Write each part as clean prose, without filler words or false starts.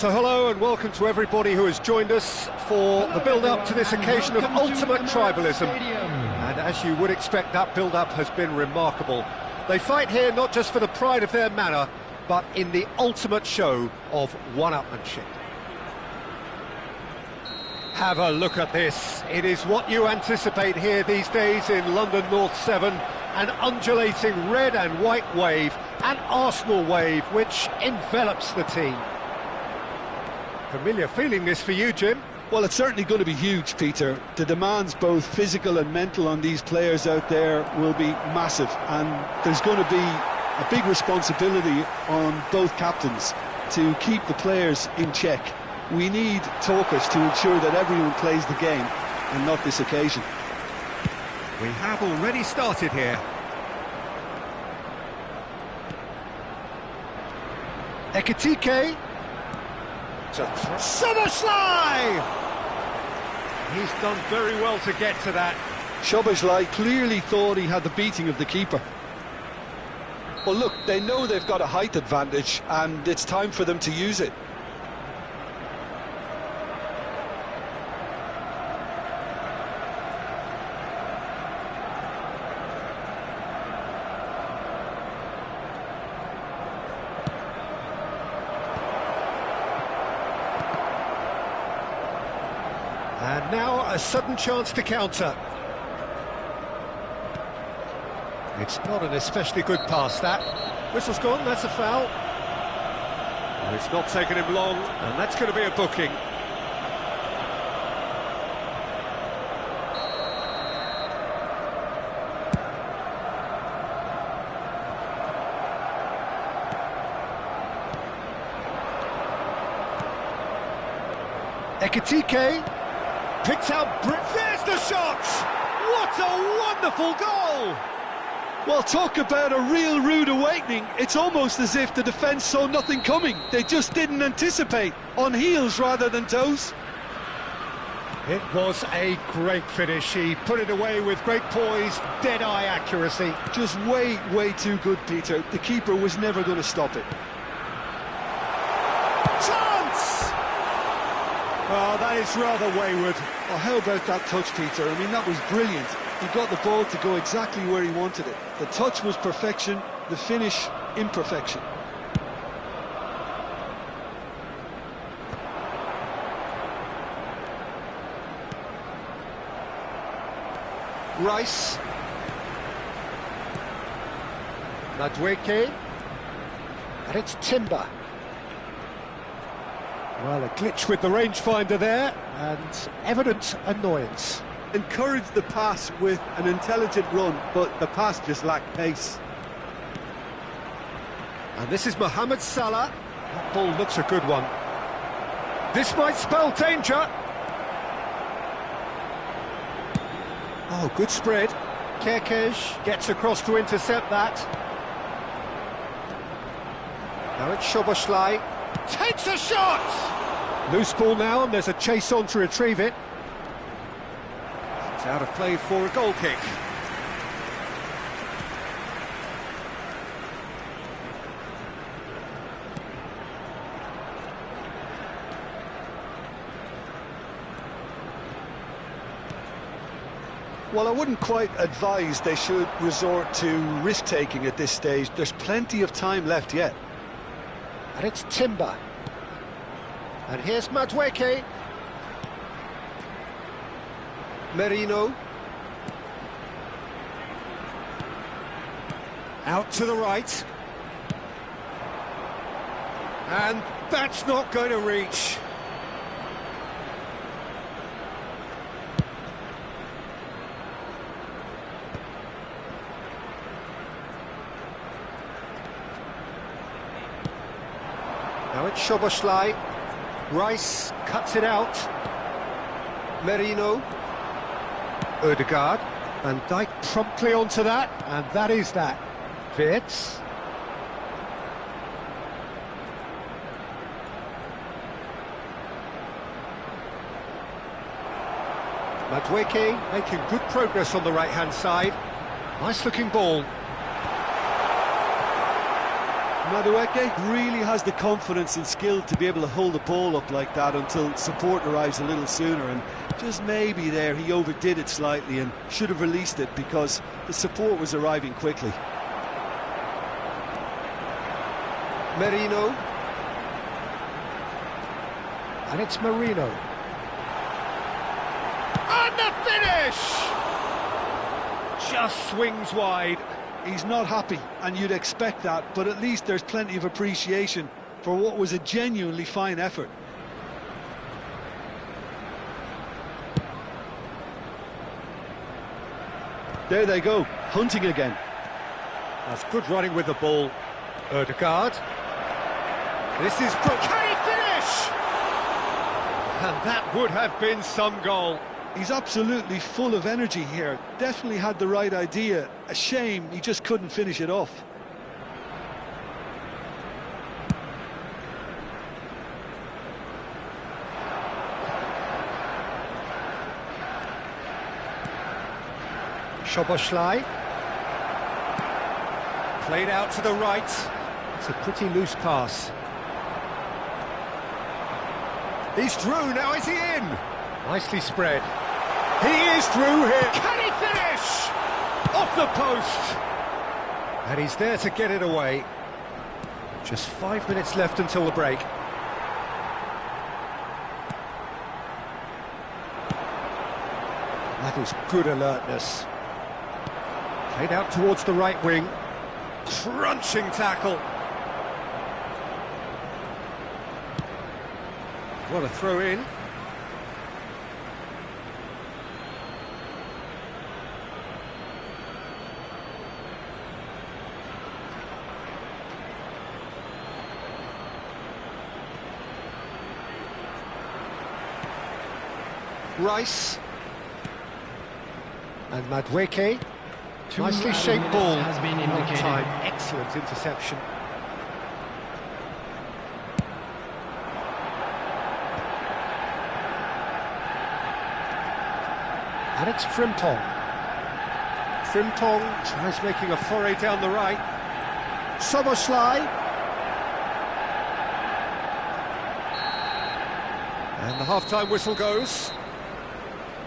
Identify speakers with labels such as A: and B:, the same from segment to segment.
A: So hello and welcome to everybody who has joined us for the build-up to this occasion of ultimate tribalism. And as you would expect, that build-up has been remarkable. They fight here not just for the pride of their manor, but in the ultimate show of one-upmanship. Have a look at this. It is what you anticipate here these days in London North 7. An undulating red and white wave, an Arsenal wave, which envelops the team. Familiar feeling this for you, Jim?
B: Well, it's certainly going to be huge, Peter. The demands, both physical and mental, on these players out there will be massive, and there's going to be a big responsibility on both captains to keep the players in check. We need talkers to ensure that everyone plays the game, and not this occasion.
A: We have already started here. Ekitike. Szoboszlai! He's done very well to get to that.
B: Szoboszlai clearly thought he had the beating of the keeper. Well, look, they know they've got a height advantage, and it's time for them to use it.
A: And now a sudden chance to counter. It's not an especially good pass, that. Whistle's gone, that's a foul. Well, it's not taken him long, and that's going to be a booking. Ekitike. Picked out, there's the shot! What a wonderful goal!
B: Well, talk about a real rude awakening. It's almost as if the defence saw nothing coming. They just didn't anticipate, on heels rather than toes.
A: It was a great finish. He put it away with great poise, dead-eye accuracy.
B: Just way too good, Peter. The keeper was never going to stop it.
A: Chance! Oh, that is rather wayward.
B: Oh, how about that touch, Peter? I mean, that was brilliant. He got the ball to go exactly where he wanted it. The touch was perfection, the finish, imperfection.
A: Rice. Madueke. And it's Timber. Well, a glitch with the rangefinder there, and evident annoyance.
C: Encouraged the pass with an intelligent run, but the pass just lacked pace.
A: And this is Mohamed Salah. That ball looks a good one. This might spell danger. Oh, good spread. Kerkez gets across to intercept that. Now it's Szoboszlai. Takes a shot! Loose ball now, and there's a chase on to retrieve it. It's out of play for a goal kick.
B: Well, I wouldn't quite advise they should resort to risk-taking at this stage. There's plenty of time left yet.
A: And it's Timber. And here's Madueke. Merino. Out to the right. And that's not going to reach. Now it's Szoboszlai. Rice cuts it out. Merino. Ødegaard. Van Dijk promptly onto that, and that is that. Wirtz. Madueke making good progress on the right-hand side. Nice looking ball.
B: Madueke really has the confidence and skill to be able to hold the ball up like that until support arrives a little sooner, and just maybe there he overdid it slightly and should have released it because the support was arriving quickly.
A: Merino. And it's Merino. And the finish! Just swings wide.
B: He's not happy, and you'd expect that, but at least there's plenty of appreciation for what was a genuinely fine effort. There they go, hunting again.
A: That's good running with the ball. Ødegaard. This is Brook. Can he finish? And that would have been some goal.
B: He's absolutely full of energy here. Definitely had the right idea. A shame he just couldn't finish it off.
A: Szoboszlai. Played out to the right. It's a pretty loose pass. He's through, now is he in? Nicely spread. He is through here. Can he finish? Off the post. And he's there to get it away. Just 5 minutes left until the break. That is good alertness. Played out towards the right wing. Crunching tackle. What a throw in. Rice. And Madueke. Nicely shaped ball.
D: Has been
A: On
D: indicated.
A: time. Excellent interception. And it's Frimpong. Frimpong tries making a foray down the right. Szoboszlai. And the half-time whistle goes.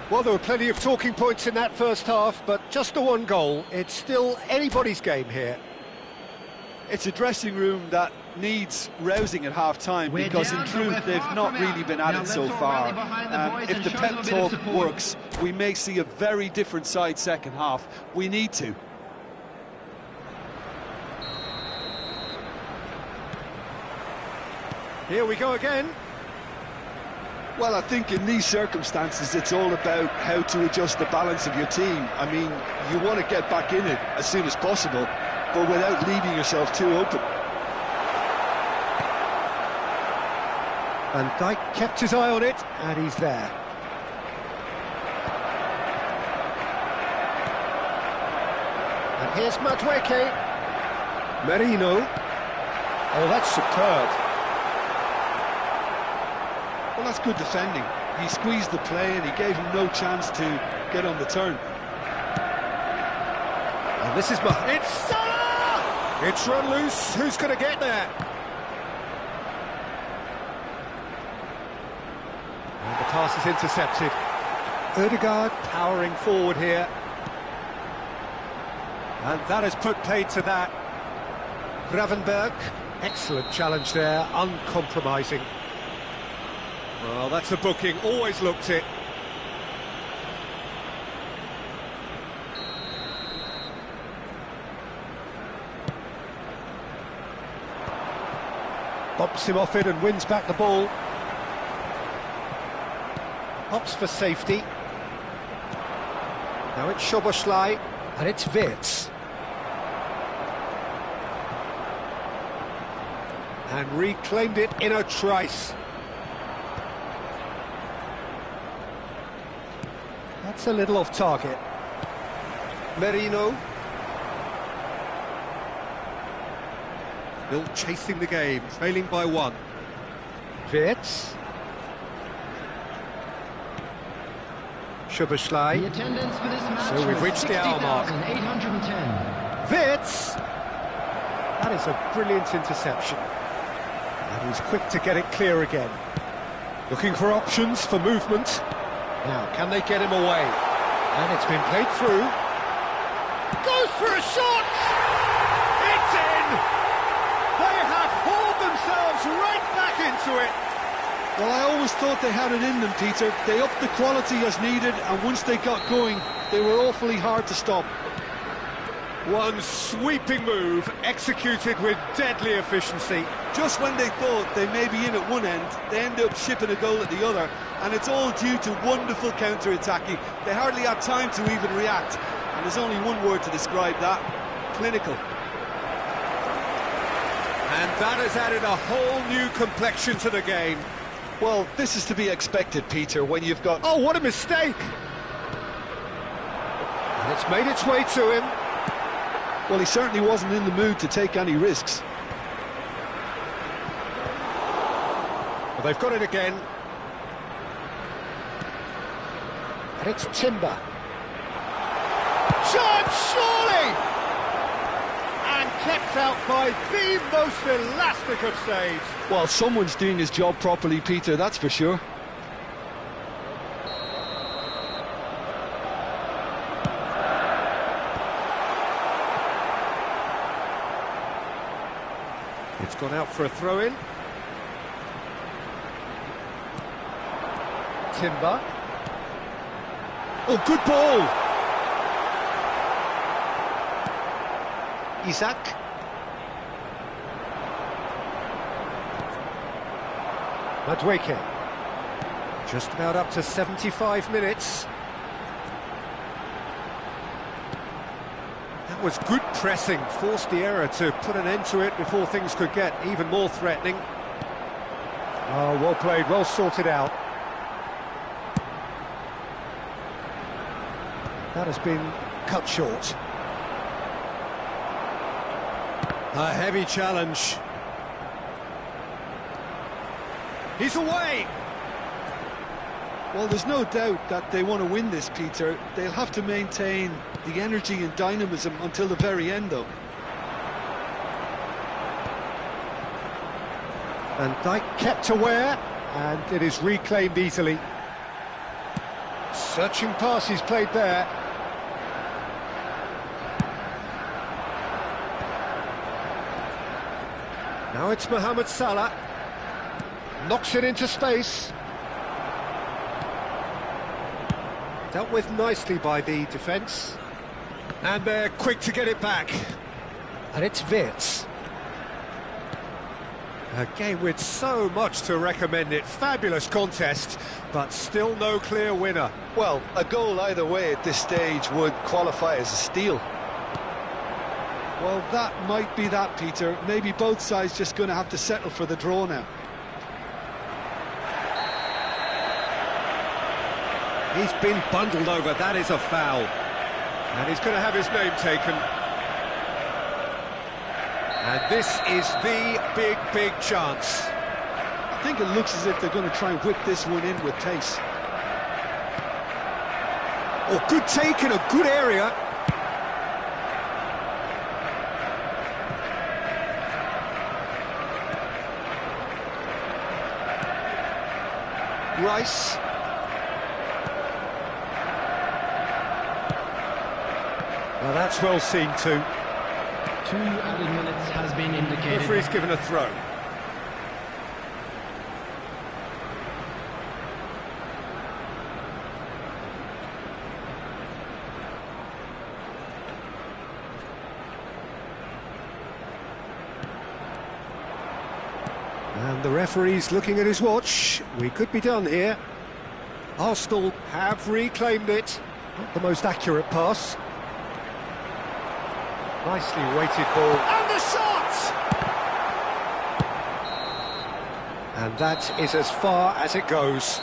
A: Well, there were plenty of talking points in that first half, but just the one goal. It's still anybody's game here.
B: It's a dressing room that needs rousing at half-time because in truth they've not really been at it so far. If the pep talk works, we may see a very different side second half. We need to.
A: Here we go again.
B: Well, I think in these circumstances it's all about how to adjust the balance of your team. I mean, you want to get back in it as soon as possible, but without leaving yourself too open.
A: Van Dijk kept his eye on it, and he's there. And here's Madueke. Merino. Oh, that's superb.
B: Well, that's good defending. He squeezed the play and he gave him no chance to get on the turn.
A: And this is it's Salah! It's run loose. Who's going to get there? And the pass is intercepted. Ødegaard powering forward here. And that has put paid to that. Gravenberg, excellent challenge there, uncompromising. Well, that's a booking, always looked it. Bumps him off it and wins back the ball. Hops for safety. Now it's Szoboszlai, and it's Wirtz. And reclaimed it in a trice. That's a little off target. Merino. Still chasing the game, trailing by one. Wirtz. Szoboszlai.
D: The attendance for this match
A: So we've
D: was
A: reached the hour mark.
D: 60,810.
A: Wirtz. That is a brilliant interception. And he's quick to get it clear again. Looking for options for movement. Now, can they get him away? And it's been played through. Goes for a shot! It's in! They have hauled themselves right back into it.
B: Well, I always thought they had it in them, Peter. They upped the quality as needed, and once they got going, they were awfully hard to stop.
A: One sweeping move, executed with deadly efficiency.
B: Just when they thought they may be in at one end, they end up shipping a goal at the other, and it's all due to wonderful counter-attacking. They hardly had time to even react, and there's only one word to describe that: clinical.
A: And that has added a whole new complexion to the game.
B: Well, this is to be expected, Peter, when you've got...
A: Oh, what a mistake! And it's made its way to him.
B: Well, he certainly wasn't in the mood to take any risks.
A: Well, they've got it again. And it's Timber. Chance, surely! And kept out by the most elastic of saves.
B: Well, someone's doing his job properly, Peter, that's for sure.
A: It's gone out for a throw-in. Timber. Oh, good ball! Isaac. Madueke. Just about up to 75 minutes. That was good pressing, forced the error to put an end to it before things could get even more threatening. Oh, well played, well sorted out. That has been cut short. A heavy challenge. He's away!
B: Well, there's no doubt that they want to win this, Peter. They'll have to maintain the energy and dynamism until the very end, though.
A: And Dijk kept aware, and it is reclaimed easily. Searching pass he's played there. Now it's Mohamed Salah. Knocks it into space. Dealt with nicely by the defence. And they're quick to get it back. And it's Wirtz. A game with so much to recommend it. Fabulous contest, but still no clear winner.
B: Well, a goal either way at this stage would qualify as a steal. Well, that might be that, Peter. Maybe both sides just going to have to settle for the draw now.
A: He's been bundled over, that is a foul. And he's going to have his name taken. And this is the big chance.
B: I think it looks as if they're going to try and whip this one in with pace.
A: Oh, good take in a good area. Rice. Now that's well seen too.
D: 2 added minutes has been indicated.
A: Referee's given a throw. And the referee's looking at his watch. We could be done here. Arsenal have reclaimed it. Not the most accurate pass. Nicely weighted ball. And the shot! And that is as far as it goes.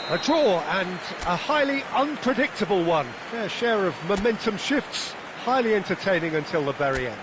A: A draw, and a highly unpredictable one. Fair share of momentum shifts. Highly entertaining until the very end.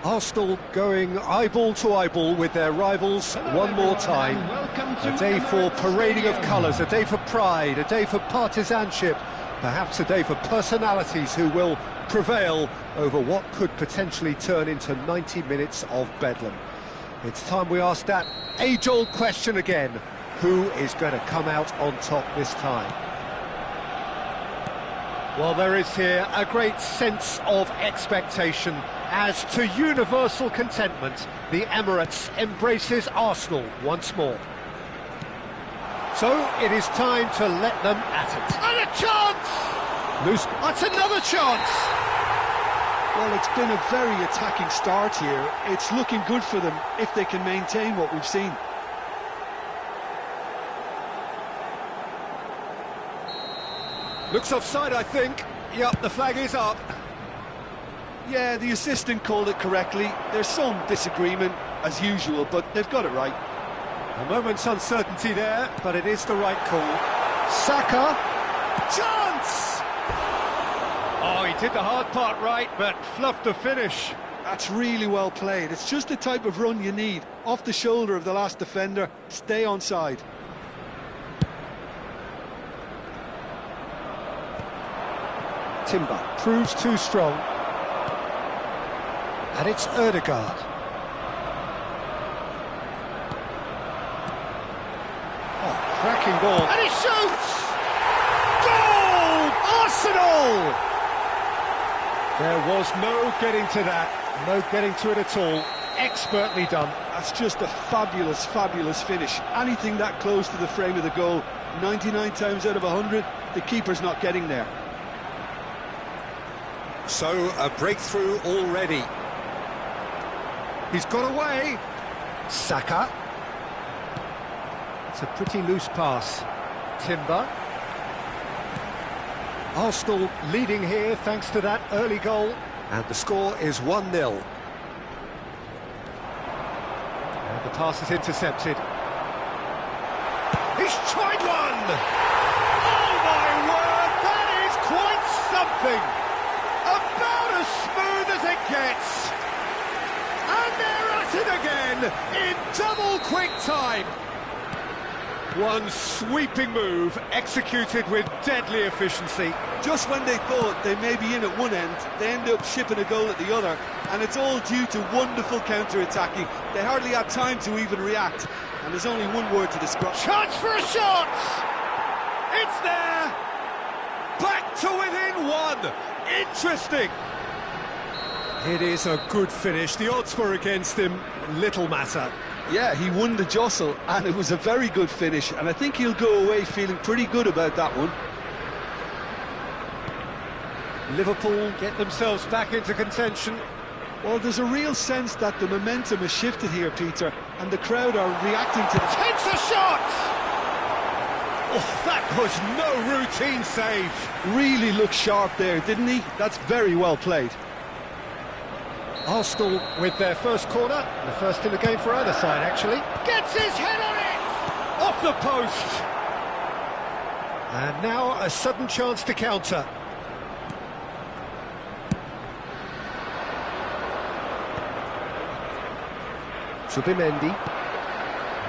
A: Arsenal going eyeball to eyeball with their rivals one more time. A day for parading of colours, a day for pride, a day for partisanship, perhaps a day for personalities who will prevail over what could potentially turn into 90 minutes of bedlam. It's time we ask that age-old question again. Who is going to come out on top this time? Well, there is here a great sense of expectation as to universal contentment. The Emirates embraces Arsenal once more. So it is time to let them at it. And a chance! Loose. That's another chance!
B: Well, it's been a very attacking start here. It's looking good for them if they can maintain what we've seen.
A: Looks offside, I think. Yep, the flag is up.
B: Yeah, the assistant called it correctly. There's some disagreement, as usual, but they've got it right.
A: A moment's uncertainty there, but it is the right call. Saka. Chance! Oh, he did the hard part right, but fluffed the finish.
B: That's really well played. It's just the type of run you need. Off the shoulder of the last defender, stay onside.
A: Timber proves too strong. And it's Ødegaard. Oh, cracking ball. And he shoots! Goal! Arsenal! There was no getting to that. No getting to it at all. Expertly done.
B: That's just a fabulous, fabulous finish. Anything that close to the frame of the goal, 99 times out of 100, the keeper's not getting there.
A: So, a breakthrough already. He's got away. Saka. It's a pretty loose pass. Timber. Arsenal leading here thanks to that early goal. And the score is 1-0. And the pass is intercepted. He's tried one! Oh my word, that is quite something! About as smooth as it gets! And they're at it again, in double quick time! One sweeping move, executed with deadly efficiency.
B: Just when they thought they may be in at one end, they end up shipping a goal at the other, and it's all due to wonderful counter-attacking. They hardly had time to even react, and there's only one word to describe.
A: Chance for a shot! It's there! Back to within one! Interesting! It is a good finish. The odds were against him, little matter.
B: Yeah, he won the jostle, and it was a very good finish, and I think he'll go away feeling pretty good about that one.
A: Liverpool get themselves back into contention.
B: Well, there's a real sense that the momentum has shifted here, Peter, and the crowd are reacting to...
A: Takes a shot! Oh, that was no routine save.
B: Really looked sharp there, didn't he? That's very well played.
A: Arsenal with their first corner, the first in the game for either side, actually. Gets his head on it! Off the post! And now a sudden chance to counter. Subimendi.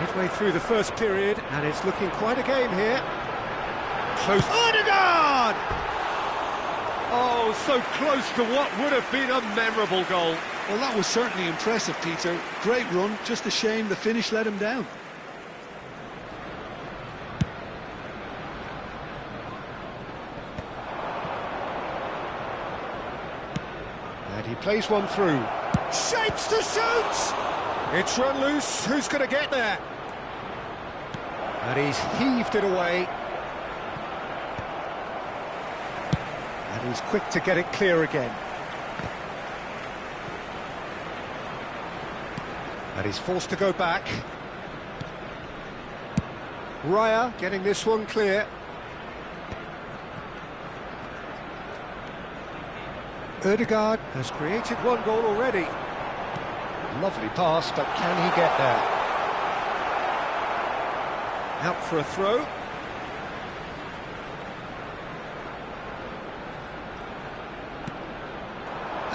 A: Midway through the first period, and it's looking quite a game here. Close. Ødegaard! Oh, so close to what would have been a memorable goal.
B: Well, that was certainly impressive, Peter. Great run, just a shame the finish let him down.
A: And he plays one through. Shapes to shoot! It's run loose, who's going to get there? And he's heaved it away. And he's quick to get it clear again. And he's forced to go back. Raya getting this one clear. Ødegaard has created one goal already. Lovely pass, but can he get there? Out for a throw.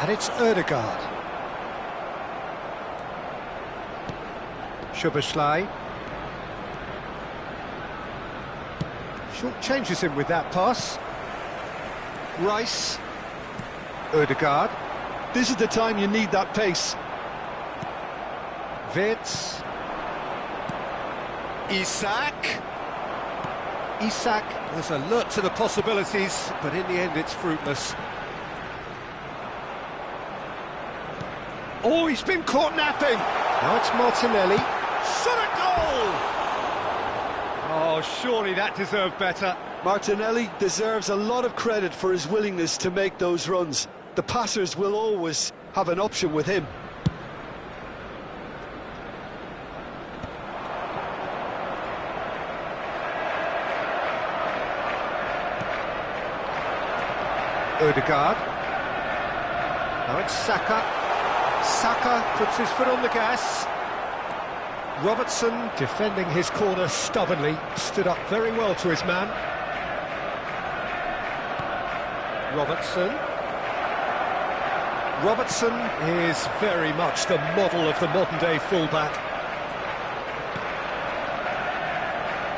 A: And it's Ødegaard. Szoboszlai. Short changes him with that pass. Rice. Ødegaard.
B: This is the time you need that pace.
A: Wirtz. Isak. Isak was alert to the possibilities, but in the end it's fruitless. Oh, he's been caught napping. Now it's Martinelli. Shot at goal! Oh, surely that deserved better.
B: Martinelli deserves a lot of credit for his willingness to make those runs. The passers will always have an option with him.
A: Ødegaard. Now it's Saka. Saka puts his foot on the gas. Robertson, defending his corner stubbornly, stood up very well to his man. Robertson. Robertson is very much the model of the modern-day fullback.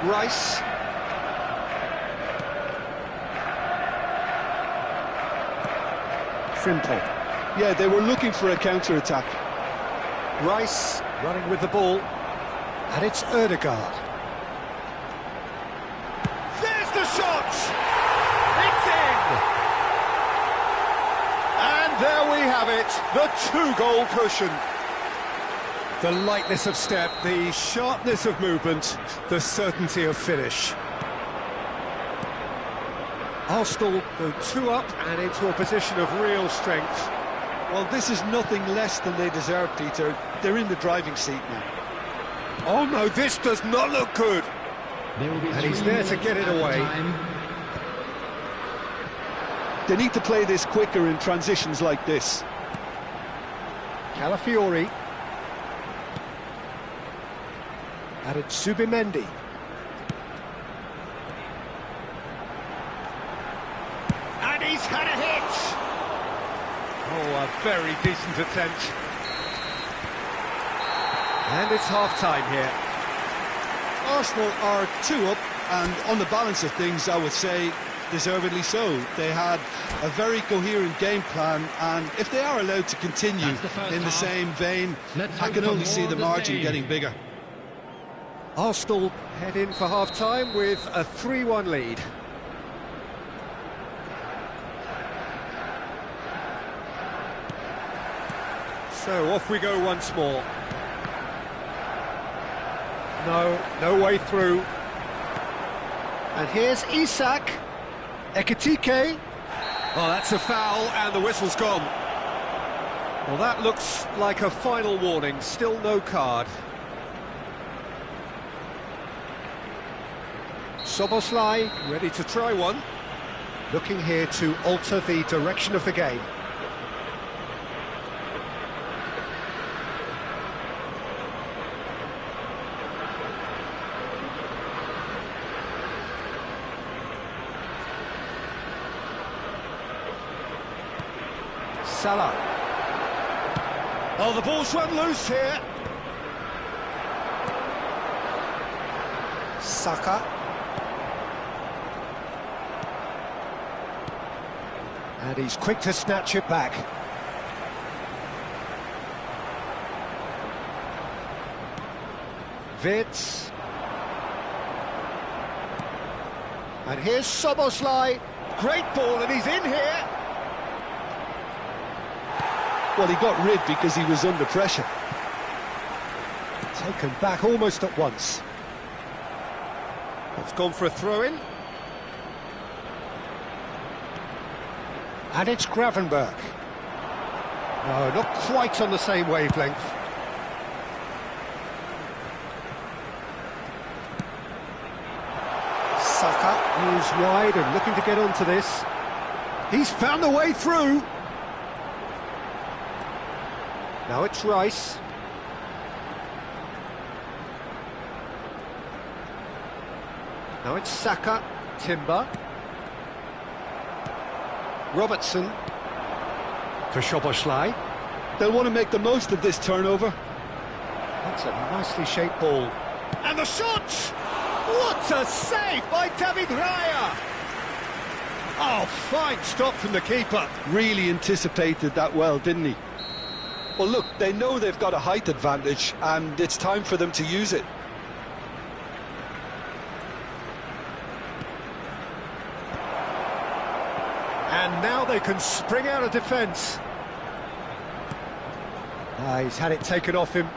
A: Rice. Frimpong.
B: Yeah, they were looking for a counter-attack.
A: Rice running with the ball. And it's Ødegaard. There's the shot! It's in! And there we have it, the two-goal cushion. The lightness of step, the sharpness of movement, the certainty of finish. Arsenal go 2 up and into a position of real strength.
B: Well, this is nothing less than they deserve, Peter. They're in the driving seat now.
A: Oh no, this does not look good. And he's there to get it away.
B: They need to play this quicker in transitions like this.
A: Calafiori. And it's Zubimendi. And he's had a hit! Oh, a very decent attempt. And it's half-time here.
B: Arsenal are 2 up, and on the balance of things, I would say, deservedly so. They had a very coherent game plan, and if they are allowed to continue in the same vein, I can only see the margin getting bigger.
A: Arsenal head in for half-time with a 3-1 lead. So off we go once more. No way through. And here's Isak. Ekitike. Oh, that's a foul, and the whistle's gone. Well, that looks like a final warning. Still no card. Szoboszlai ready to try one. Looking here to alter the direction of the game. Salah. Oh, the ball's run loose here. Saka. And he's quick to snatch it back. Wirtz. And here's Szoboszlai. Great ball, and he's in here.
B: Well, he got rid because he was under pressure.
A: Taken back almost at once. It's gone for a throw-in. And it's Gravenberch. No, not quite on the same wavelength. Saka moves wide and looking to get onto this. He's found the way through. Now it's Rice. Now it's Saka. Timber. Robertson. For Szoboszlai.
B: They'll want to make the most of this turnover.
A: That's a nicely shaped ball. And the shot! What a save by David Raya! Oh, fine stop from the keeper.
B: Really anticipated that well, didn't he? Well, look, they know they've got a height advantage, and it's time for them to use it.
A: And now they can spring out of defence. He's had it taken off him.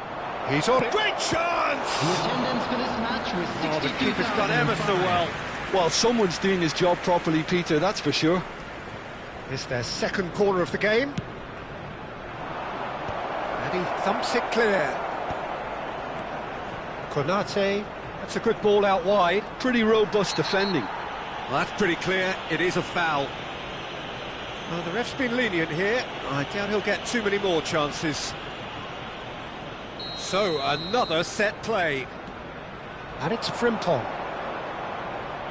A: He's on it. Great chance!
D: The attendance for this match was
A: Oh, the keeper's done ever so well.
B: Well, someone's doing his job properly, Peter, that's for sure.
A: It's their second corner of the game. And he thumps it clear. Konate, that's a good ball out wide.
B: Pretty robust defending.
A: Well, that's pretty clear, it is a foul. Well, the ref's been lenient here. I doubt he'll get too many more chances. So, another set play. And it's Frimpong.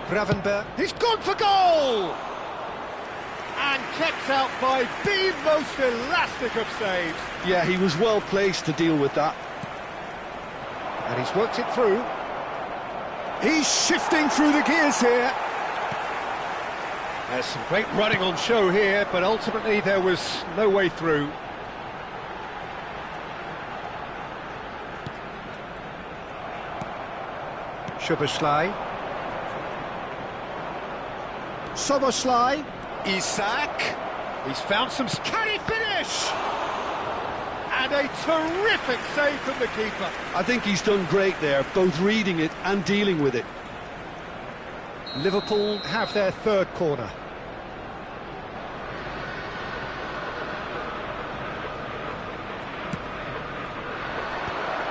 A: Gravenberg, he's gone for goal! And kept out by the most elastic of saves.
B: Yeah, he was well placed to deal with that.
A: And he's worked it through. He's shifting through the gears here. There's some great running on show here, but ultimately there was no way through. Szoboszlai. Szoboszlai. Isak. He's found some... Can he finish? And a terrific save from the keeper.
B: I think he's done great there, both reading it and dealing with it.
A: Liverpool have their third corner.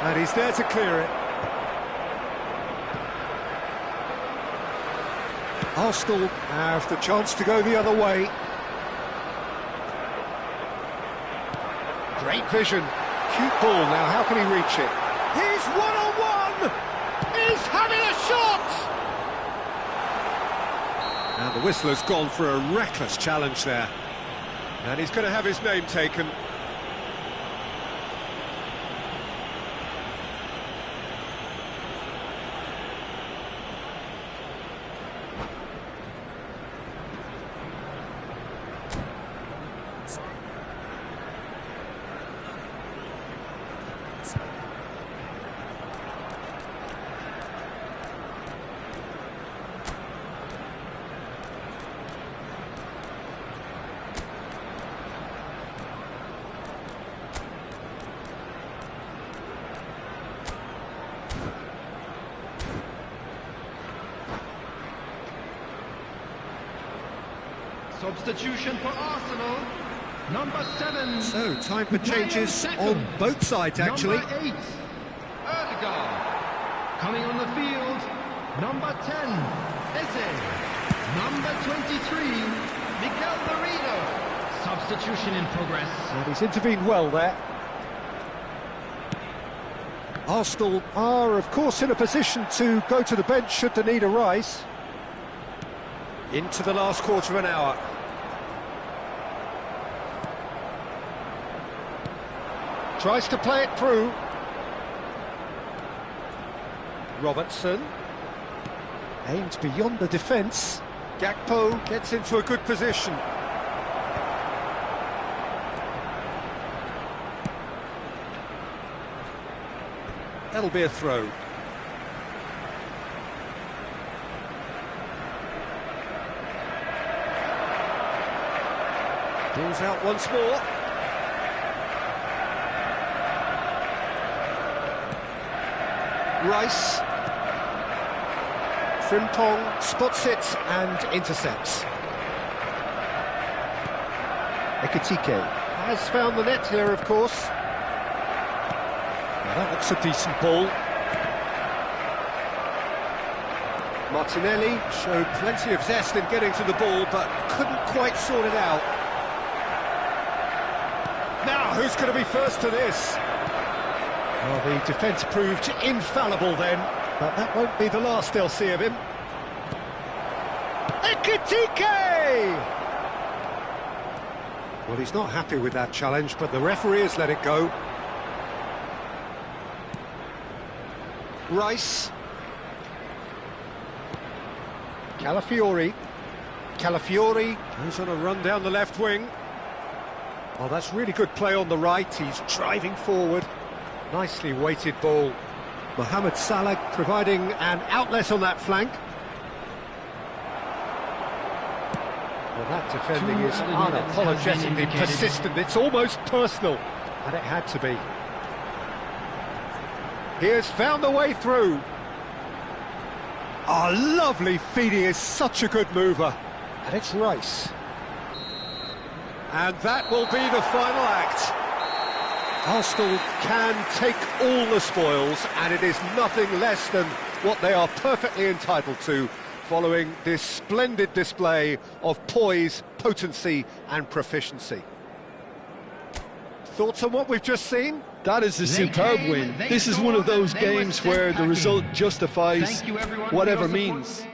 A: And he's there to clear it. Arsenal have the chance to go the other way. Great vision. Cute ball now, how can he reach it? He's one-on-one! He's having a shot! And the whistler's gone for a reckless challenge there. And he's going to have his name taken.
D: Substitution for Arsenal, number 7.
A: So, time for changes on both sides, actually.
D: Number 8, Erdegaard. Coming on the field, number 10, Eze. Number 23, Miguel Merino. Substitution in progress.
A: And he's intervened well there. Arsenal are, of course, in a position to go to the bench should the need arise. Into the last quarter of an hour. Tries to play it through. Robertson. Aims beyond the defence. Gakpo gets into a good position. That'll be a throw. Ball's out once more. Rice. Frimpong spots it and intercepts. Ekitike has found the net here, of course. Now that looks a decent ball. Martinelli showed plenty of zest in getting to the ball, but couldn't quite sort it out. Now, who's going to be first to this? Well, the defence proved infallible then, but that won't be the last they'll see of him. Ekitike! Well, he's not happy with that challenge, but the referee has let it go. Rice. Calafiori. Calafiori goes on a run down the left wing. Oh, that's really good play on the right. He's driving forward. Nicely weighted ball. Mohamed Salah providing an outlet on that flank. Well, that defending is unapologetically persistent. It's almost personal, and it had to be. He has found the way through. Oh, lovely feed. He is such a good mover. And it's Rice. And that will be the final act. Arsenal can take all the spoils, and it is nothing less than what they are perfectly entitled to, following this splendid display of poise, potency and proficiency. Thoughts on what we've just seen?
B: That is a superb win. This is one of those games where the result justifies whatever means.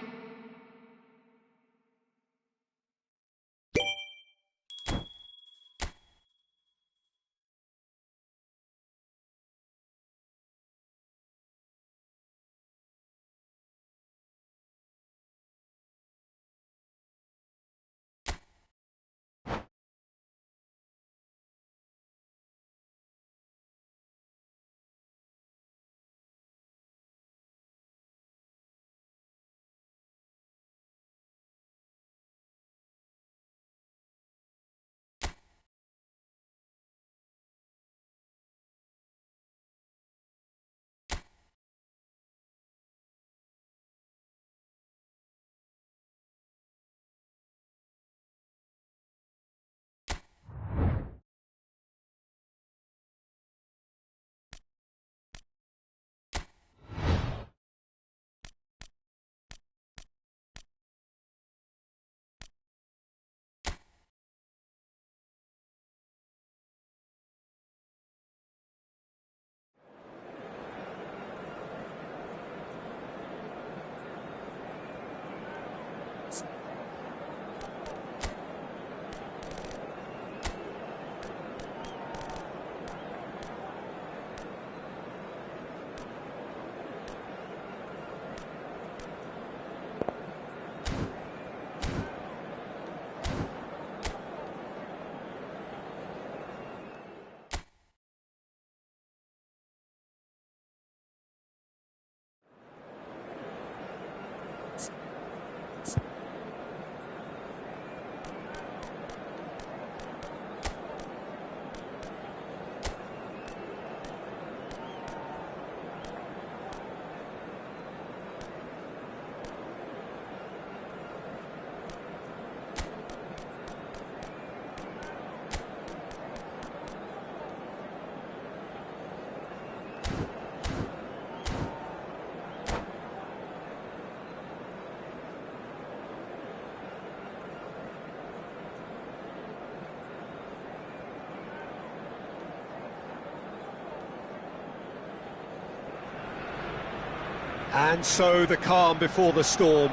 A: And so the calm before the storm.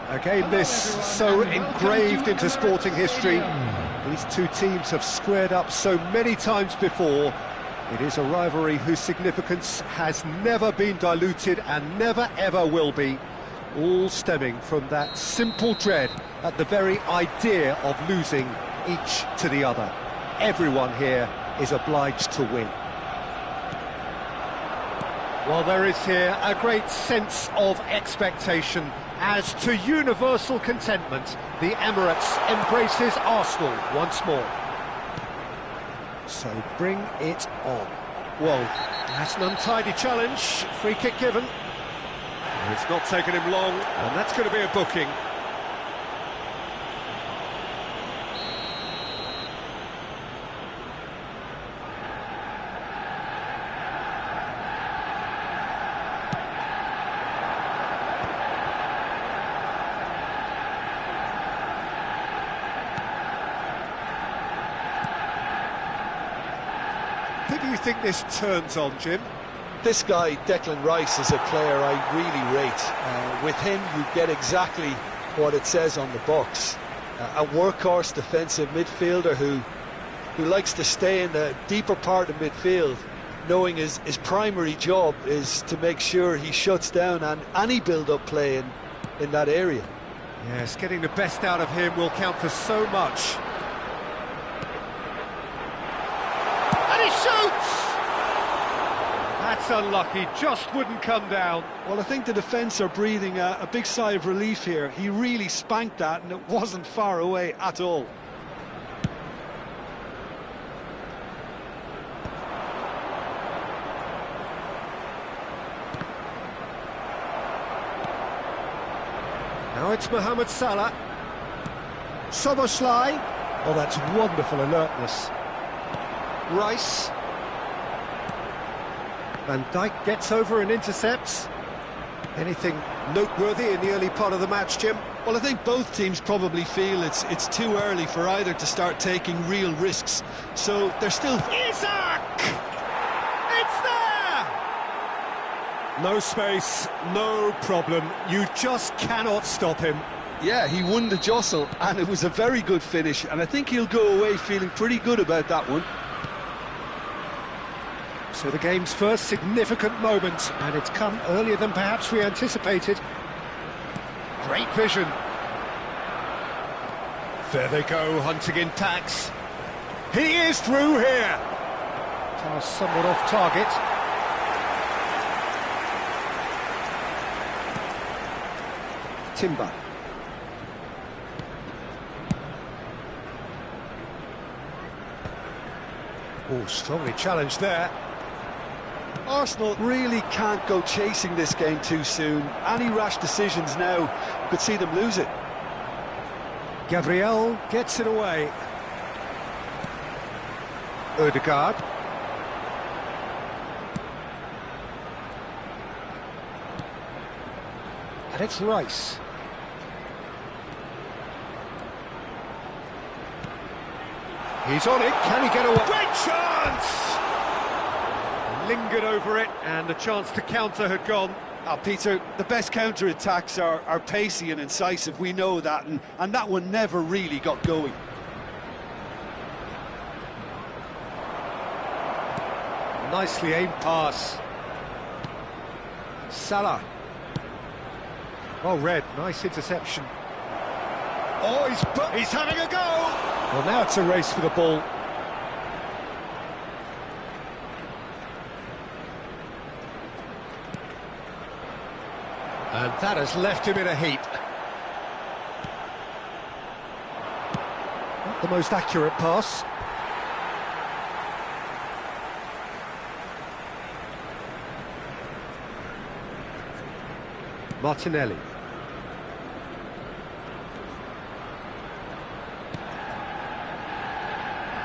A: A game this so engraved into sporting history. These two teams have squared up so many times before. It is a rivalry whose significance has never been diluted and never ever will be. All stemming from that simple dread at the very idea of losing each to the other. Everyone here is obliged to win. Well, there is here a great sense of expectation as to universal contentment. The Emirates embraces Arsenal once more. So bring it on. Well, that's an untidy challenge. Free kick given. It's not taken him long, and that's going to be a booking. Who do you think this turns on, Jim?
B: This guy, Declan Rice, is a player I really rate. With him, you get exactly what it says on the box. A workhorse defensive midfielder who likes to stay in the deeper part of midfield knowing his primary job is to make sure he shuts down any build-up play in that area.
A: Yes, getting the best out of him will count for so much. And he shoots! That's unlucky, just wouldn't come down.
B: Well, I think the defence are breathing a big sigh of relief here. He really spanked that, and it wasn't far away at all.
A: Now it's Mohamed Salah. Szoboszlai. Oh, that's wonderful alertness. Rice. Van Dijk gets over and intercepts. Anything noteworthy in the early part of the match, Jim?
B: Well, I think both teams probably feel it's too early for either to start taking real risks. So they're still...
A: Isak! It's there! No space, no problem. You just cannot stop him.
B: Yeah, he won the jostle, and it was a very good finish, and I think he'll go away feeling pretty good about that one.
A: So the game's first significant moment, and it's come earlier than perhaps we anticipated. Great vision. There they go, hunting in packs. He is through here. Pass somewhat off target. Timber. Oh, strongly challenged there.
B: Arsenal really can't go chasing this game too soon. Any rash decisions now could see them lose it.
A: Gabriel gets it away. Ødegaard. And it's Rice. He's on it, can he get away? Great chance! Lingered over it, and the chance to counter had gone.
B: Oh, Peter, the best counter-attacks are pacey and incisive, we know that, and that one never really got going.
A: Nicely aimed pass. Salah. Well read, nice interception. Oh, he's having a go! Well, now it's a race for the ball. And that has left him in a heap. Not the most accurate pass. Martinelli.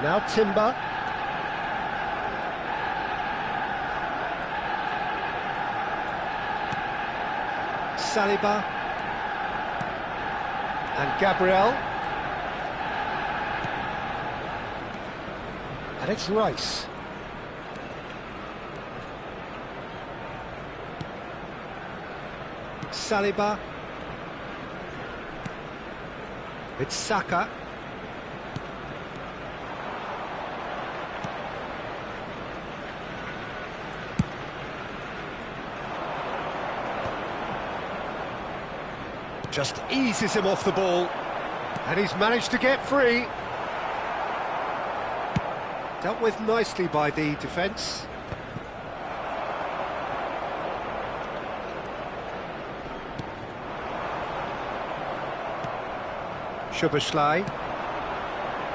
A: Now Timber. Saliba. And Gabriel. And it's Rice. Saliba. It's Saka. Just eases him off the ball. And he's managed to get free. Dealt with nicely by the defence. Szoboszlai.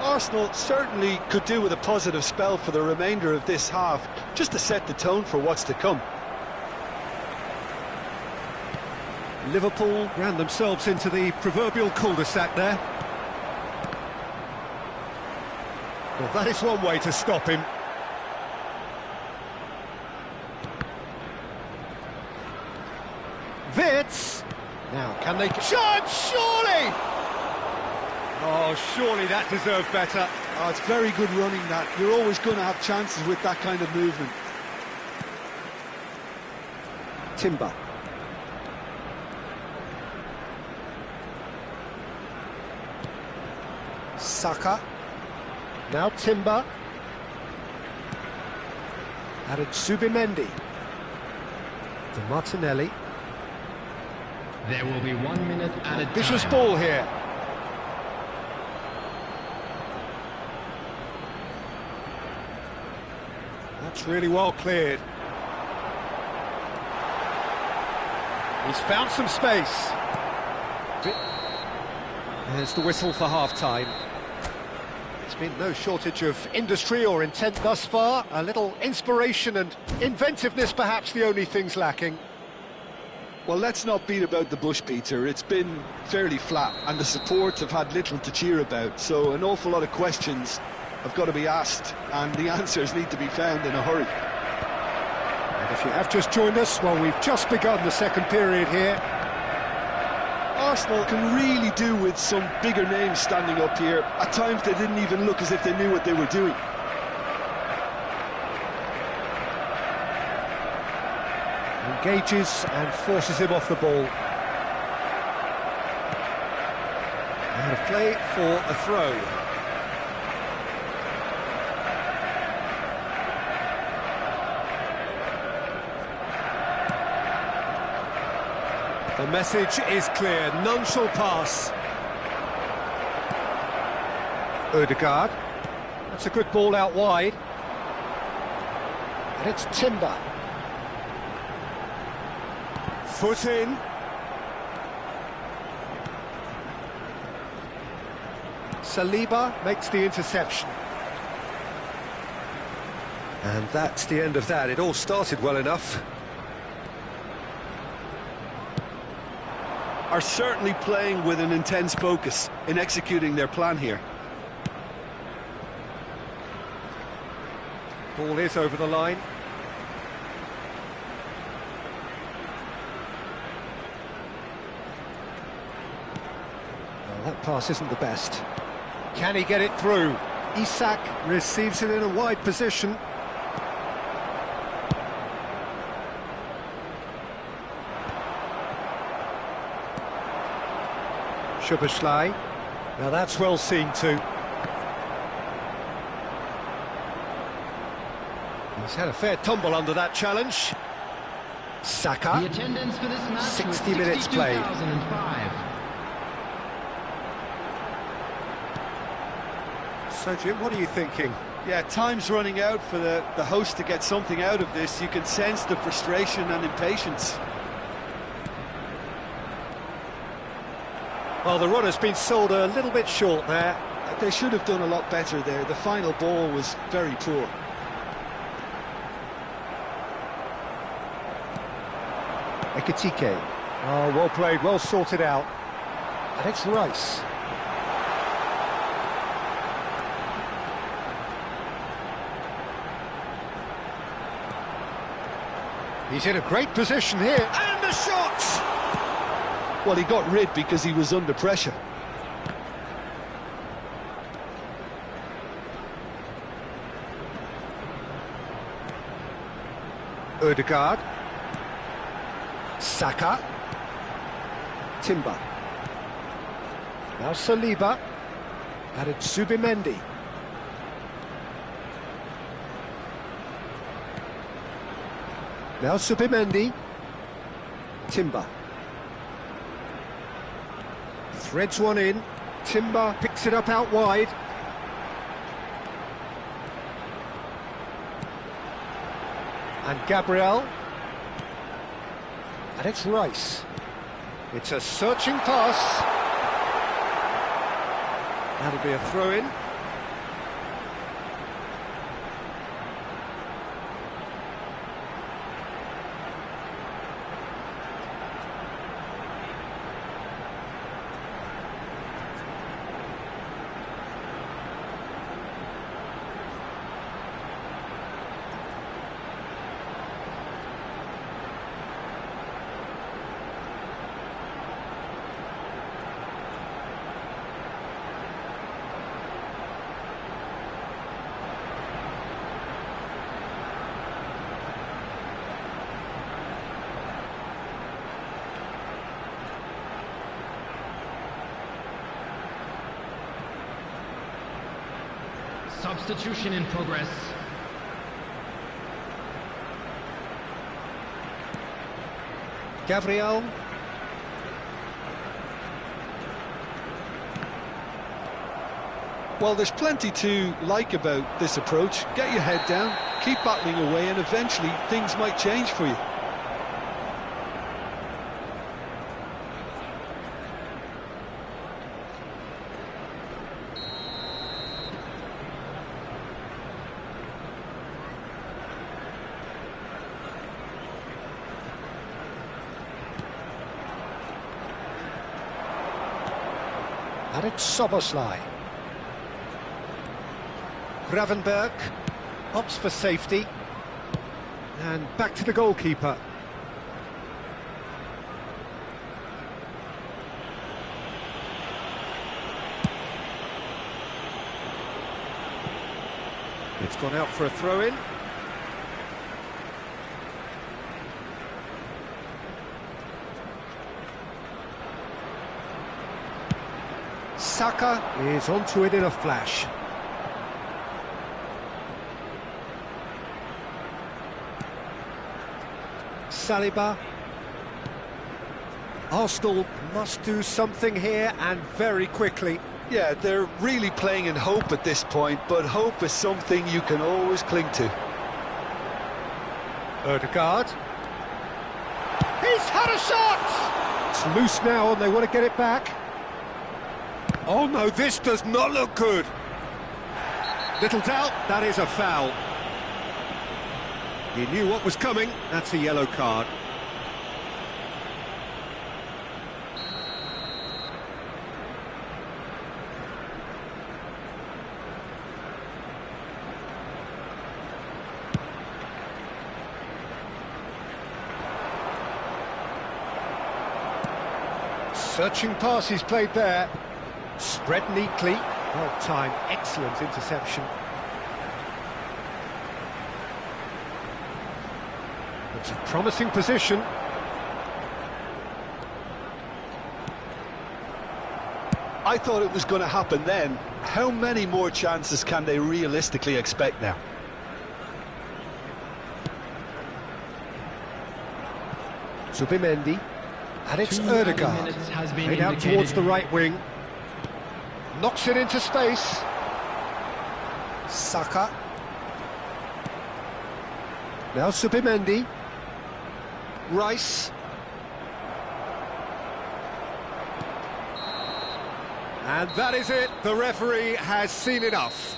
B: Arsenal certainly could do with a positive spell for the remainder of this half, just to set the tone for what's to come.
A: Liverpool ran themselves into the proverbial cul-de-sac there. Well, that is one way to stop him. Wits! Now, can they... Shot! Surely! Oh, surely that deserved better.
B: Oh, it's very good running, that. You're always going to have chances with that kind of movement.
A: Timber. Saka. Now Timber. Added Subimendi. To Martinelli.
D: There will be 1 minute added time.
A: Vicious ball here. That's really well cleared. He's found some space. There's the whistle for half-time. There's been no shortage of industry or intent thus far. A little inspiration and inventiveness, perhaps the only things lacking.
B: Well, let's not beat about the bush, Peter. It's been fairly flat, and the supports have had little to cheer about, so an awful lot of questions have got to be asked, and the answers need to be found in a hurry.
A: And if you have just joined us, well, we've just begun the second period here.
B: Arsenal can really do with some bigger names standing up here. At times they didn't even look as if they knew what they were doing.
A: Engages and forces him off the ball. Out of play for a throw. The message is clear, none shall pass. Ødegaard. That's a good ball out wide. And it's Timber. Foot in. Saliba makes the interception. And that's the end of that. It all started well enough.
B: Are certainly playing with an intense focus in executing their plan here.
A: Ball is over the line. Well, that pass isn't the best. Can he get it through? Isak receives it in a wide position. Szoboszlai. Now that's well seen too. He's had a fair tumble under that challenge. Saka.
D: The attendance for this match
A: 60 minutes played.
D: 62,005.
A: So Jim, what are you thinking?
C: Yeah, time's running out for the host to get something out of this. You can sense the frustration and impatience.
A: Well, the run has been sold a little bit short there.
B: They should have done a lot better there. The final ball was very poor.
A: Ekitike. Oh, well played, well sorted out. And it's Rice. He's in a great position here. And the shot!
B: Well, he got rid because he was under pressure.
A: Ødegaard. Saka. Timber. Now Saliba. Added Subimendi. Now Subimendi. Timber. Threads one in. Timber picks it up out wide. And Gabriel. And it's Rice. It's a searching pass. That'll be a throw-in.
D: Substitution in progress.
A: Gabriel.
B: Well, there's plenty to like about this approach. Get your head down, keep battling away, and eventually things might change for you.
A: And it's Soboslai. Gravenberg opts for safety. And back to the goalkeeper. It's gone out for a throw-in. Saka is onto it in a flash. Saliba. Arsenal must do something here, and very quickly.
B: Yeah, they're really playing in hope at this point, but hope is something you can always cling to.
A: Ødegaard. He's had a shot! It's loose now and they want to get it back. Oh no, this does not look good. Little doubt, that is a foul. He knew what was coming, that's a yellow card. Searching pass he's played there. Spread neatly. Well timed, excellent interception. It's a promising position.
B: I thought it was going to happen then. How many more chances can they realistically expect now?
A: Zubimendi. And it's
D: 2 added
A: Ødegaard.
D: minutes has been
A: Made out
D: indicated.
A: towards the right wing. Knocks it into space. Saka. Now Zubimendi. Rice. And that is it. The referee has seen enough.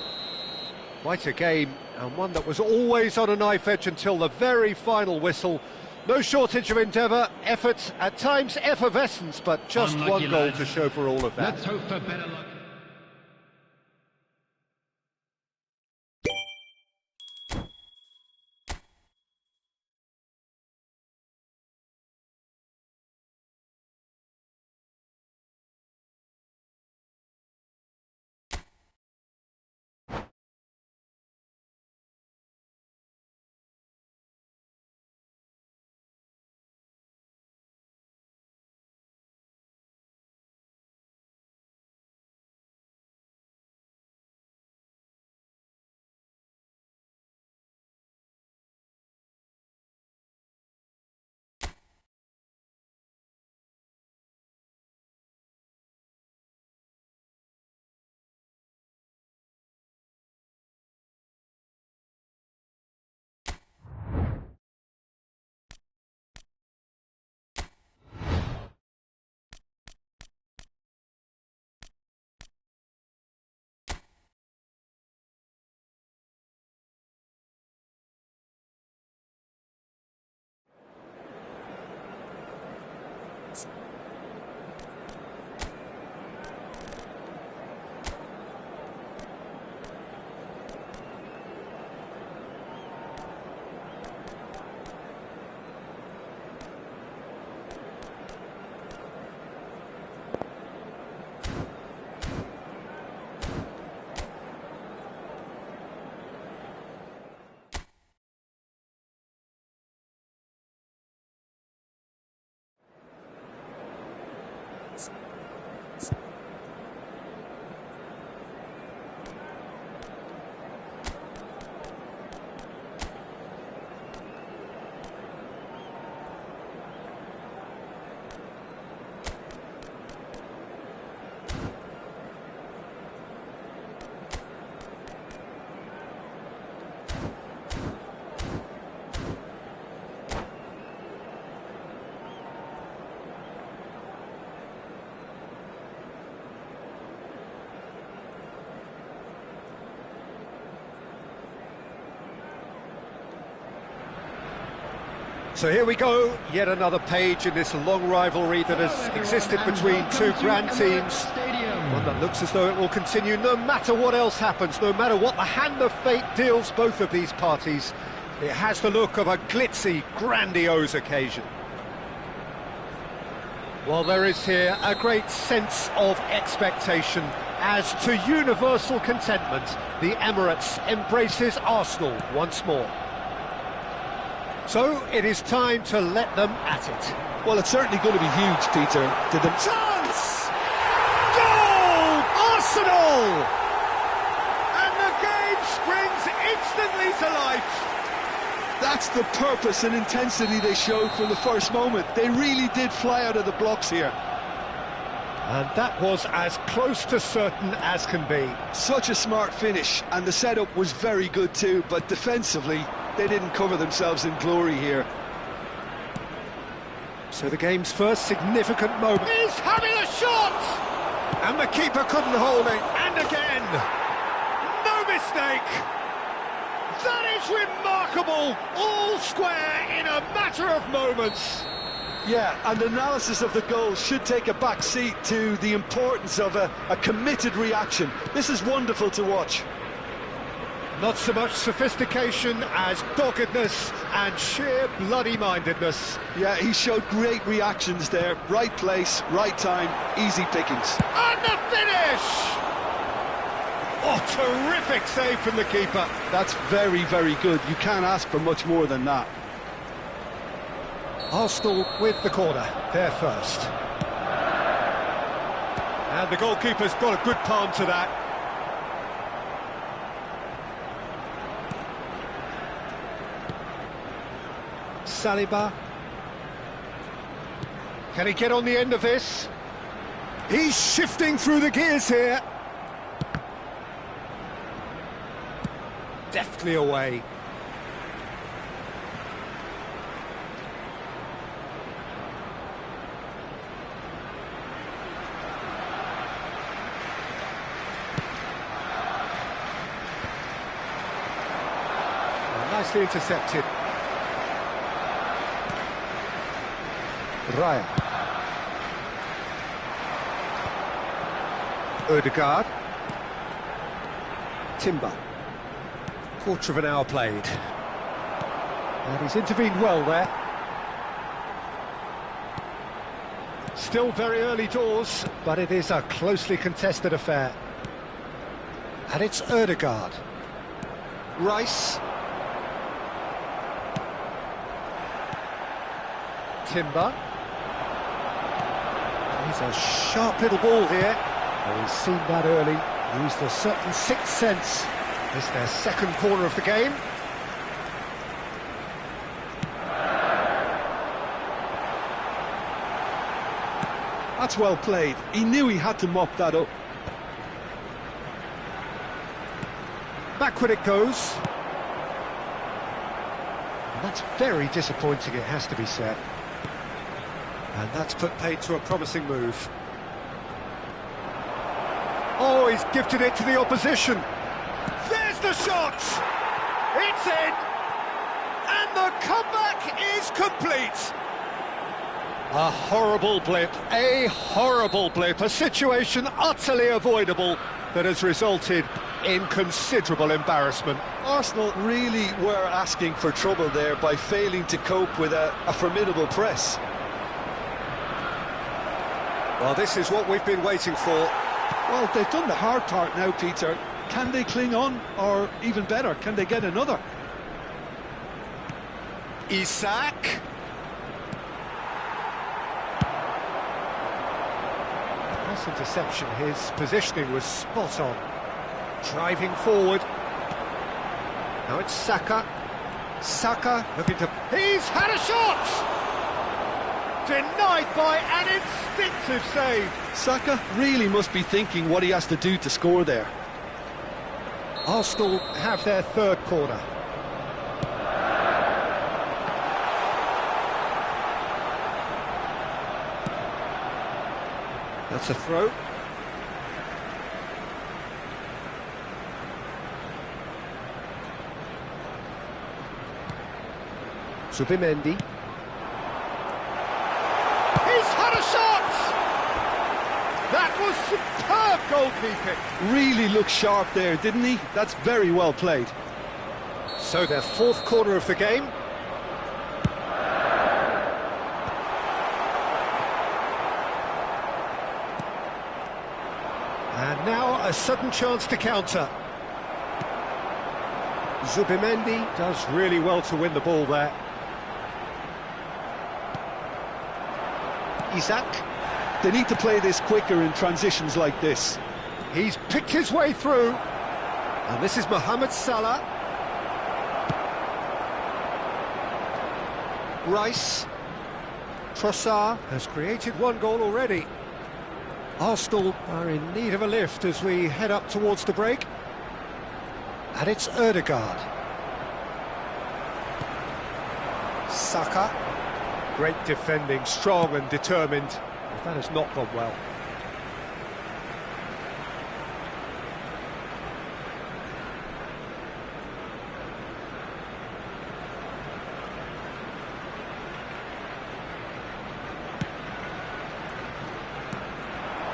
A: Quite a game, and one that was always on a knife edge until the very final whistle. No shortage of endeavour, effort, at times effervescence, but just
D: Unlucky
A: one goal
D: lads.
A: to show for all of that.
D: Let's hope for better luck.
A: So here we go, yet another page in this long rivalry that has existed between two grand teams. One that looks as though it will continue no matter what else happens, no matter what the hand of fate deals both of these parties. It has the look of a glitzy, grandiose occasion. Well, there is here a great sense of expectation as to universal contentment. The Emirates embraces Arsenal once more. So it is time to let them at it.
B: Well, it's certainly going to be huge, Peter.
A: Chance! Goal! Arsenal! And the game springs instantly to life.
B: That's the purpose and intensity they showed from the first moment. They really did fly out of the blocks here.
A: And that was as close to certain as can be.
B: Such a smart finish, and the setup was very good too, but defensively, they didn't cover themselves in glory here.
A: So the game's first significant moment. He's having a shot! And the keeper couldn't hold it. And again! No mistake! That is remarkable! All square in a matter of moments.
B: Yeah, and analysis of the goal should take a back seat to the importance of a committed reaction. This is wonderful to watch.
A: Not so much sophistication as doggedness and sheer bloody-mindedness.
B: Yeah, he showed great reactions there. Right place, right time, easy pickings.
A: And the finish! Oh, terrific save from the keeper.
B: That's very, very good. You can't ask for much more than that.
A: Arsenal with the corner, they're first. And the goalkeeper's got a good palm to that. Saliba. Can he get on the end of this? He's shifting through the gears here. Deftly away. Nicely intercepted. Raya. Ødegaard. Timber. Quarter of an hour played. And he's intervened well there. Still very early doors, but it is a closely contested affair. And it's Ødegaard. Rice. Timber. He's a sharp little ball here. Oh, he's seen that early. Used a certain sixth sense. It's their second corner of the game.
B: That's well played. He knew he had to mop that up.
A: Backward it goes. And that's very disappointing, it has to be said. And that's put paid to a promising move. Oh, he's gifted it to the opposition. There's the shot! It's in! And the comeback is complete! A horrible blip, a situation utterly avoidable that has resulted in considerable embarrassment.
B: Arsenal really were asking for trouble there by failing to cope with a formidable press.
A: Well, this is what we've been waiting for.
B: Well, they've done the hard part now, Peter. Can they cling on, or even better, can they get another?
A: Isak. Nice interception, his positioning was spot on. Driving forward. Now it's Saka. Saka looking to... He's had a shot! Denied by an instinctive save.
B: Saka really must be thinking what he has to do to score there.
A: Arsenal have their third corner. That's a throw. Zubimendi. That was superb goalkeeping.
B: Really looked sharp there, didn't he? That's very well played.
A: So their fourth corner of the game. And now a sudden chance to counter. Zubimendi does really well to win the ball there. Isaac.
B: They need to play this quicker in transitions like this.
A: He's picked his way through. And this is Mohamed Salah. Rice. Trossard has created one goal already. Arsenal are in need of a lift as we head up towards the break. And it's Ødegaard. Saka. Great defending, strong and determined. But that has not gone well.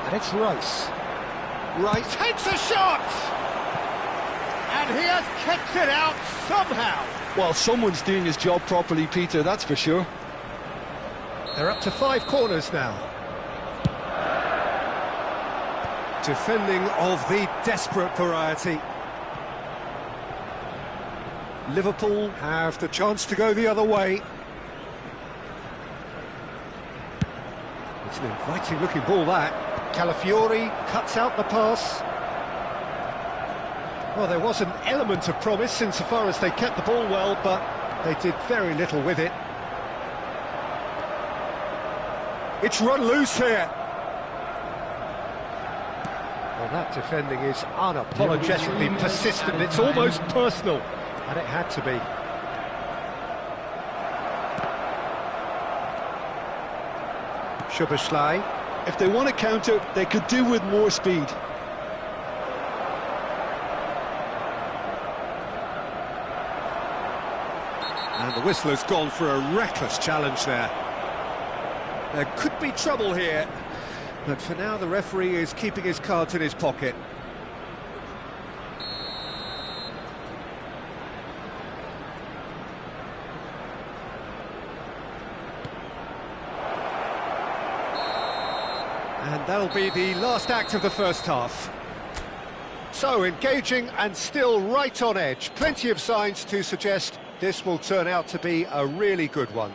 A: And it's Rice. Rice takes a shot! And he has kicked it out somehow.
B: Well, someone's doing his job properly, Peter, that's for sure.
A: They're up to 5 corners now. Defending of the desperate variety. Liverpool have the chance to go the other way. It's an inviting looking ball, that. Calafiori cuts out the pass. Well, there was an element of promise insofar as they kept the ball well, but they did very little with it. It's run loose here. Well, that defending is unapologetically persistent. It's almost personal, and it had to be. Szoboszlai.
B: If they want to counter, they could do with more speed.
A: And the whistler's gone for a reckless challenge there. There could be trouble here, but for now the referee is keeping his cards in his pocket. And that'll be the last act of the first half. So, engaging and still right on edge. Plenty of signs to suggest this will turn out to be a really good one.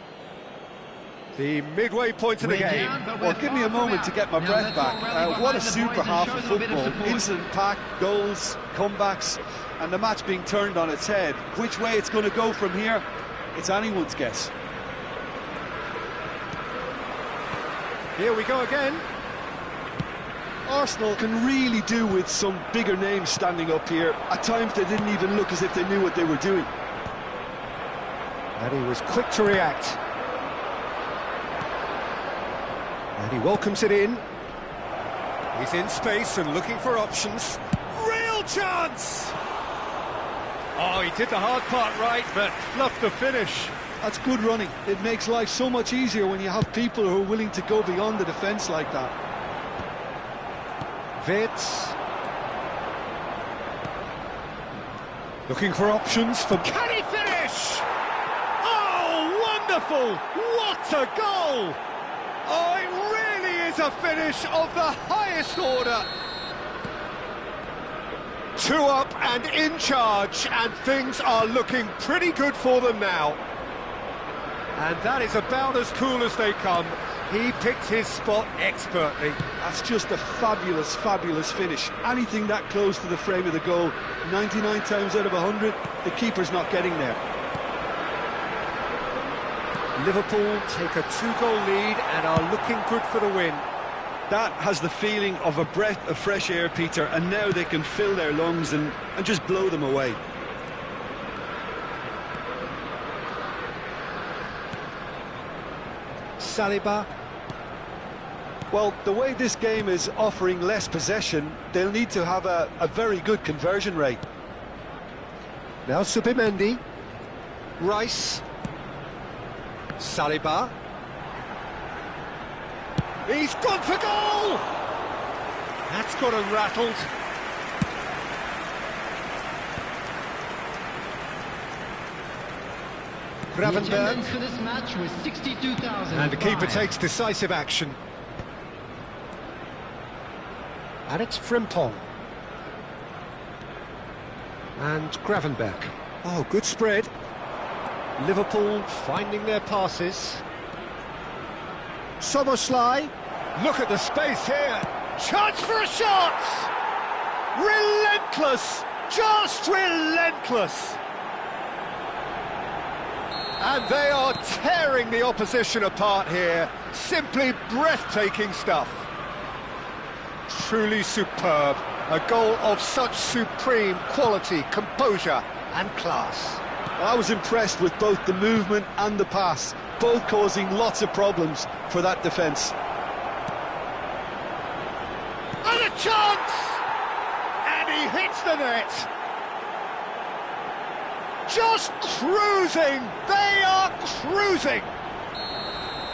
A: The midway point of the game.
C: Well, give me a moment to get my breath back. What a super half of football. Instant pack, goals, comebacks, and the match being turned on its head. Which way it's going to go from here, it's anyone's guess.
A: Here we go again.
B: Arsenal can really do with some bigger names standing up here. At times they didn't even look as if they knew what they were doing.
A: And he was quick to react. And he welcomes it in. He's in space and looking for options. Real chance! Oh, he did the hard part right, but fluffed the finish.
B: That's good running. It makes life so much easier when you have people who are willing to go beyond the defence like that.
A: Vitz. Looking for options for... Can he finish? Oh, wonderful! What a goal! Oh, it really is a finish of the highest order. 2 up and in charge, and things are looking pretty good for them now. And that is about as cool as they come. He picked his spot expertly.
B: That's just a fabulous, fabulous finish. Anything that close to the frame of the goal, 99 times out of 100, the keeper's not getting there.
A: Liverpool take a 2-goal lead and are looking good for the win.
C: That has the feeling of a breath of fresh air, Peter, and now they can fill their lungs and just blow them away.
A: Saliba.
B: Well, the way this game is offering less possession, they'll need to have a very good conversion rate.
A: Now Zubimendi. Rice. Saliba. He's gone for goal! That's got him rattled.
D: The
A: Gravenberg.
D: attendance for this match was 62,000.
A: And the keeper takes decisive action. And it's Frimpong. And Gravenberg. Oh, good spread. Liverpool finding their passes. Soboslai. Look at the space here. Chance for a shot! Relentless! Just relentless! And they are tearing the opposition apart here. Simply breathtaking stuff. Truly superb. A goal of such supreme quality, composure and class.
B: Well, I was impressed with both the movement and the pass, both causing lots of problems for that defence.
A: And a chance! And he hits the net. Just cruising! They are cruising!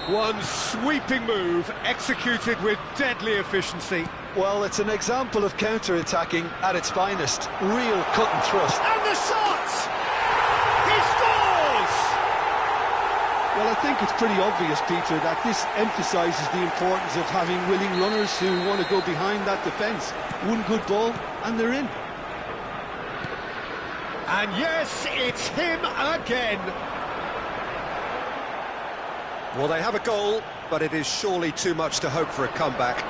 A: One sweeping move, executed with deadly efficiency.
B: Well, it's an example of counter-attacking at its finest. Real cut and thrust.
A: And the shot! He scores!
B: Well, I think it's pretty obvious, Peter, that this emphasises the importance of having willing runners who want to go behind that defence. One good ball, and they're in.
A: And yes, it's him again. Well, they have a goal, but it is surely too much to hope for a comeback.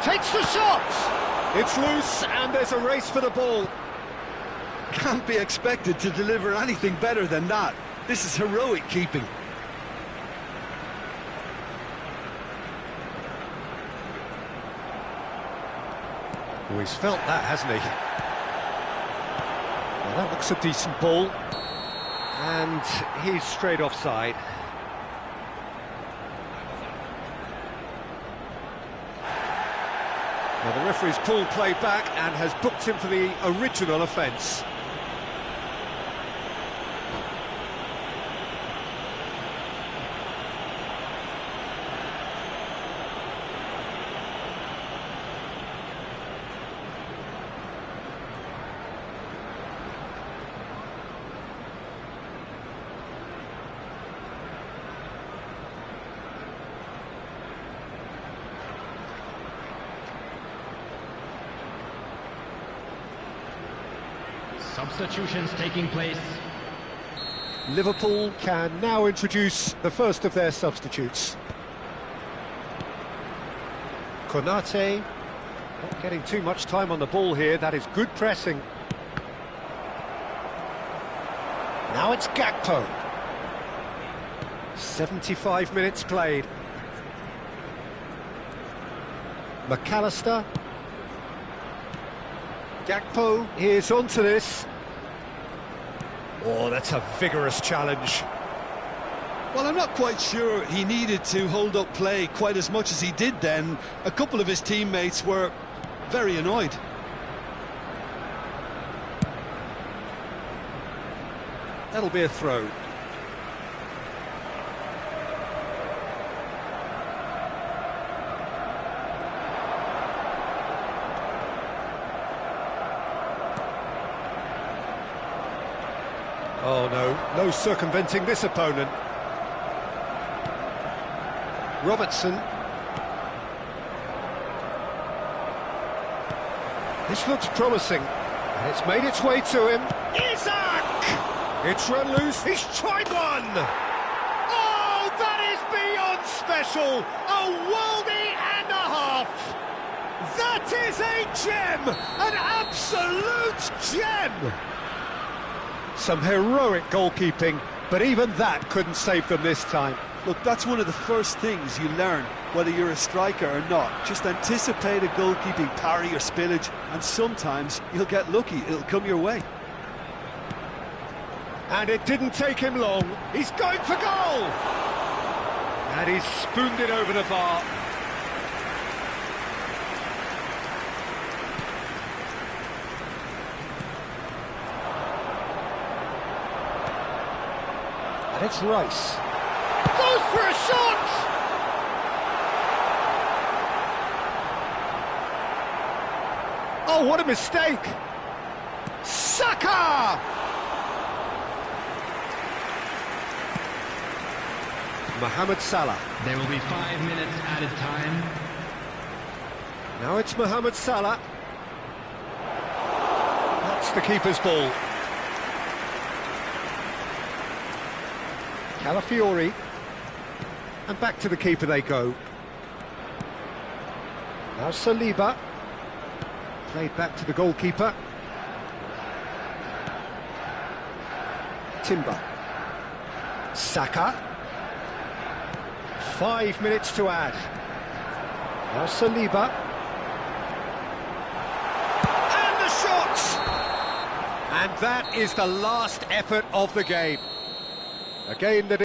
A: Takes the shot! It's loose, and there's a race for the ball.
B: Can't be expected to deliver anything better than that. This is heroic keeping.
A: Oh, he's felt that, hasn't he? Well, that looks a decent ball. And he's straight offside. Well, the referee's pulled play back and has booked him for the original offence.
D: Substitutions taking place.
A: Liverpool can now introduce the first of their substitutes. Konate, not getting too much time on the ball here, that is good pressing. Now it's Gakpo. 75 minutes played. McAllister. Gakpo is onto this. Oh, that's a vigorous challenge.
B: Well, I'm not quite sure he needed to hold up play quite as much as he did then. A couple of his teammates were very annoyed.
A: That'll be a throw. Oh no circumventing this opponent. Robertson. This looks promising, and it's made its way to him. Isaac! It's run loose, he's tried one! Oh, that is beyond special! A worldie and a half! That is a gem! An absolute gem! Some heroic goalkeeping, but even that couldn't save them this time.
B: Look, that's one of the first things you learn, whether you're a striker or not. Just anticipate a goalkeeping parry or spillage, and sometimes you'll get lucky, it'll come your way.
A: And it didn't take him long. He's going for goal! And he's spooned it over the bar. And it's Rice. goes for a shot! Oh, what a mistake! Saka! Mohamed Salah.
D: There will be 5 minutes added time.
A: Now it's Mohamed Salah. That's the keeper's ball. Calafiori. And back to the keeper they go. Now Saliba. Played back to the goalkeeper. Timber. Saka. 5 minutes to add. Now Saliba. And the shot! And that is the last effort of the game. A game that